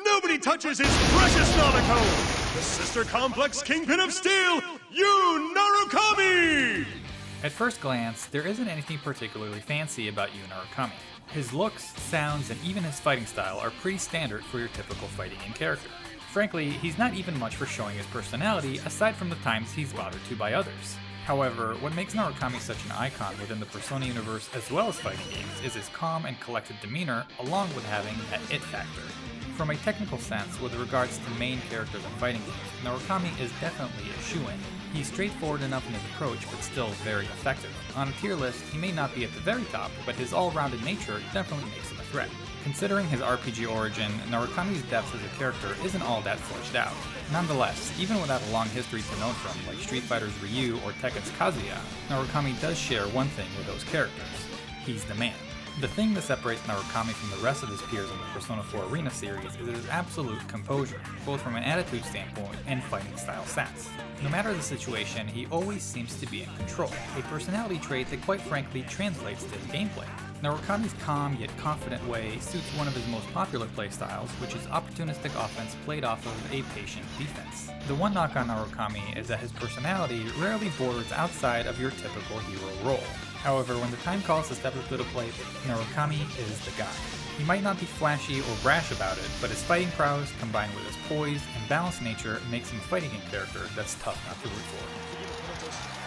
Nobody touches his precious Nanako! The sister complex kingpin of steel, Yu Narukami! At first glance, there isn't anything particularly fancy about Yu Narukami. His looks, sounds, and even his fighting style are pretty standard for your typical fighting game character. Frankly, he's not even much for showing his personality aside from the times he's bothered to by others. However, what makes Narukami such an icon within the Persona universe as well as fighting games is his calm and collected demeanor along with having that it factor. From a technical sense, with regards to main characters in fighting games, Narukami is definitely a shoo-in. He's straightforward enough in his approach, but still very effective. On a tier list, he may not be at the very top, but his all-rounded nature definitely makes him a threat. Considering his RPG origin, Narukami's depth as a character isn't all that fleshed out. Nonetheless, even without a long history to know from, like Street Fighter's Ryu or Tekken's Kazuya, Narukami does share one thing with those characters. He's the man. The thing that separates Narukami from the rest of his peers in the Persona 4 Arena series is his absolute composure, both from an attitude standpoint and fighting style stats. No matter the situation, he always seems to be in control, a personality trait that quite frankly translates to his gameplay. Narukami's calm yet confident way suits one of his most popular playstyles, which is opportunistic offense played off of a patient defense. The one knock on Narukami is that his personality rarely borders outside of your typical hero role. However, when the time calls to step up to the plate, Narukami is the guy. He might not be flashy or brash about it, but his fighting prowess combined with his poise and balanced nature makes him a fighting game character that's tough not to root for.